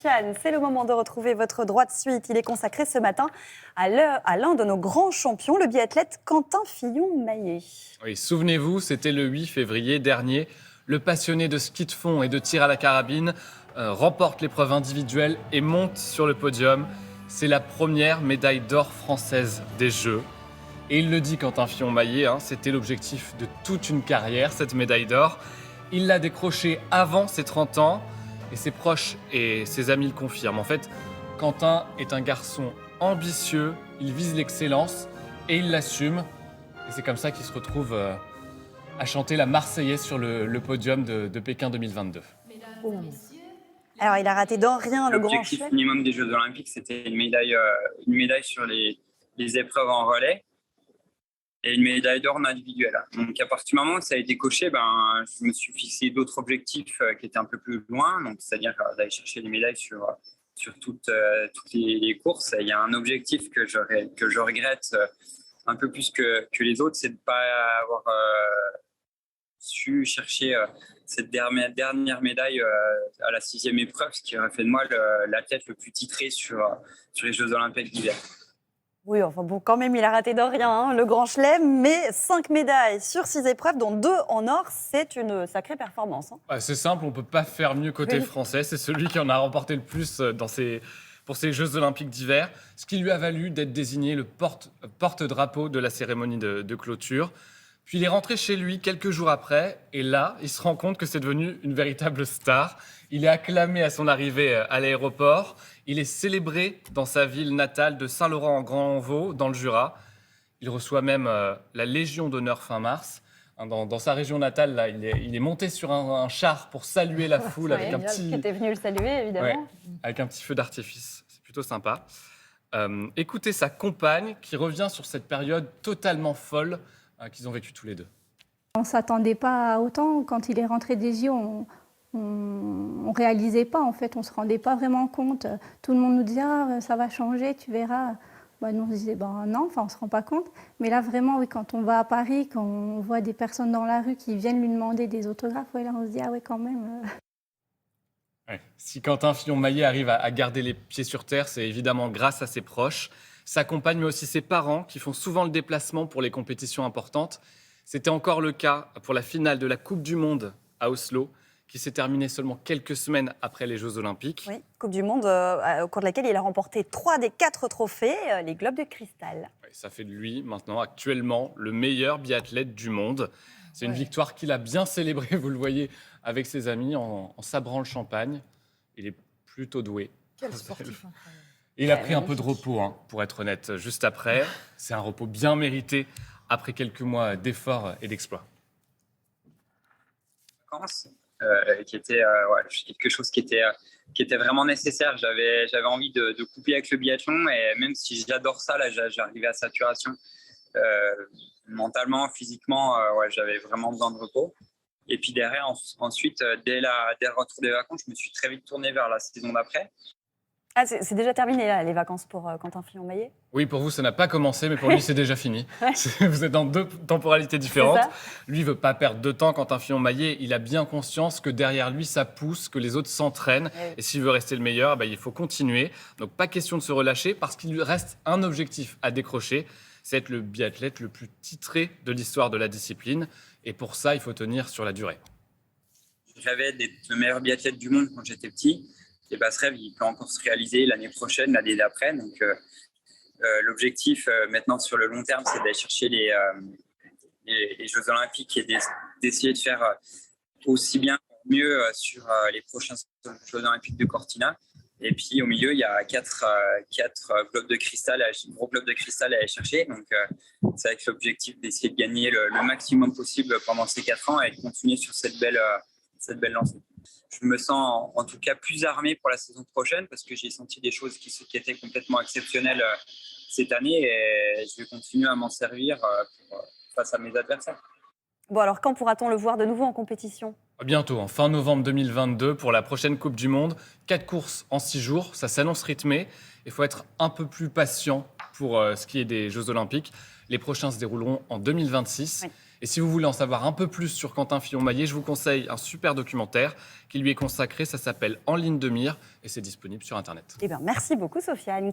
Yann, c'est le moment de retrouver votre droit de suite. Il est consacré ce matin à l'un de nos grands champions, le biathlète Quentin Fillon-Maillet. Oui, souvenez-vous, c'était le 8 février dernier. Le passionné de ski de fond et de tir à la carabine remporte l'épreuve individuelle et monte sur le podium. C'est la première médaille d'or française des Jeux. Et il le dit, Quentin Fillon-Maillet, c'était l'objectif de toute une carrière, cette médaille d'or. Il l'a décrochée avant ses 30 ans et ses proches et ses amis le confirment. En fait, Quentin est un garçon ambitieux, il vise l'excellence et il l'assume. Et c'est comme ça qu'il se retrouve à chanter la Marseillaise sur le podium de Pékin 2022. Alors, il a raté dans rien le grand L'objectif chelem. minimum des Jeux Olympiques, c'était une médaille sur les épreuves en relais et une médaille d'or en individuel. Donc, à partir du moment où ça a été coché, je me suis fixé d'autres objectifs qui étaient un peu plus loin, donc c'est-à-dire d'aller chercher les médailles sur toutes les courses. Et il y a un objectif que je regrette un peu plus que les autres, c'est de ne pas avoir su chercher cette dernière médaille à la 6e épreuve, ce qui aurait fait de moi l'athlète le plus titré sur les Jeux Olympiques d'hiver. Oui, enfin bon, quand même, il a raté dans rien, le grand chelem, mais 5 médailles sur 6 épreuves, dont 2 en or, c'est une sacrée performance. C'est simple, on ne peut pas faire mieux côté français. C'est celui qui en a remporté le plus pour ces Jeux Olympiques d'hiver, ce qui lui a valu d'être désigné le porte-drapeau de la cérémonie de clôture. Puis il est rentré chez lui quelques jours après, et là, il se rend compte que c'est devenu une véritable star. Il est acclamé à son arrivée à l'aéroport. Il est célébré dans sa ville natale de Saint-Laurent-en-Grand-Vaux, dans le Jura. Il reçoit même la Légion d'honneur fin mars. Dans sa région natale, là, il est monté sur un char pour saluer la foule avec un petit... Qui était venu le saluer, évidemment. Ouais, avec un petit feu d'artifice. C'est plutôt sympa. Écoutez sa compagne qui revient sur cette période totalement folle qu'ils ont vécue tous les deux. On ne s'attendait pas à autant. Quand il est rentré des yeux, on ne réalisait pas, en fait, on ne se rendait pas vraiment compte. Tout le monde nous disait « ça va changer, tu verras ». Nous, on se disait non, on ne se rend pas compte. Mais là, vraiment, oui, quand on va à Paris, quand on voit des personnes dans la rue qui viennent lui demander des autographes, là, on se dit « ah ouais, quand même ». Ouais. Si Quentin Fillon-Maillet arrive à garder les pieds sur terre, c'est évidemment grâce à ses proches, sa compagne, mais aussi ses parents, qui font souvent le déplacement pour les compétitions importantes. C'était encore le cas pour la finale de la Coupe du Monde à Oslo, qui s'est terminée seulement quelques semaines après les Jeux Olympiques. Oui, Coupe du Monde, au cours de laquelle il a remporté 3 des 4 trophées, les globes de cristal. Ouais, ça fait de lui, maintenant, actuellement, le meilleur biathlète du monde. C'est une victoire qu'il a bien célébrée, vous le voyez, avec ses amis, en sabrant le champagne. Il est plutôt doué. Quel sportif incroyable. Il a pris un peu de repos, pour être honnête, juste après. C'est un repos bien mérité après quelques mois d'efforts et d'exploits. Qui était quelque chose qui était vraiment nécessaire. J'avais envie de couper avec le biathlon, et même si j'adore ça, là, j'arrivais à saturation. Mentalement, physiquement, j'avais vraiment besoin de repos. Et puis derrière, ensuite, dès le retour des vacances, je me suis très vite tourné vers la saison d'après. Ah, c'est déjà terminé, là, les vacances pour Quentin Fillon-Maillet? Oui, pour vous, ça n'a pas commencé, mais pour lui, c'est déjà fini. Vous êtes dans 2 temporalités différentes. Lui, il ne veut pas perdre de temps. Quentin Fillon-Maillet, il a bien conscience que derrière lui, ça pousse, que les autres s'entraînent. Et s'il veut rester le meilleur, il faut continuer. Donc, pas question de se relâcher, parce qu'il lui reste un objectif à décrocher. C'est être le biathlète le plus titré de l'histoire de la discipline. Et pour ça, il faut tenir sur la durée. Je rêvais d'être le meilleur biathlète du monde quand j'étais petit. Et ce rêve, il peut encore se réaliser l'année prochaine, l'année d'après. Donc, l'objectif maintenant sur le long terme, c'est d'aller chercher les Jeux Olympiques et d'essayer de faire aussi bien, mieux sur les prochains Jeux Olympiques de Cortina. Et puis au milieu, il y a 4 globes de cristal, gros globes de cristal à aller chercher. Donc, c'est avec l'objectif d'essayer de gagner le maximum possible pendant ces 4 ans et de continuer sur cette belle lancée. Je me sens en tout cas plus armé pour la saison prochaine, parce que j'ai senti des choses qui étaient complètement exceptionnelles cette année, et je vais continuer à m'en servir face à mes adversaires. Bon, alors quand pourra-t-on le voir de nouveau en compétition? Bientôt, en fin novembre 2022, pour la prochaine Coupe du Monde. 4 courses en 6 jours, ça s'annonce rythmé. Il faut être un peu plus patient pour ce qui est des Jeux Olympiques. Les prochains se dérouleront en 2026. Oui. Et si vous voulez en savoir un peu plus sur Quentin Fillon-Maillet, je vous conseille un super documentaire qui lui est consacré. Ça s'appelle En ligne de mire et c'est disponible sur Internet. Eh bien, merci beaucoup, Sofiane.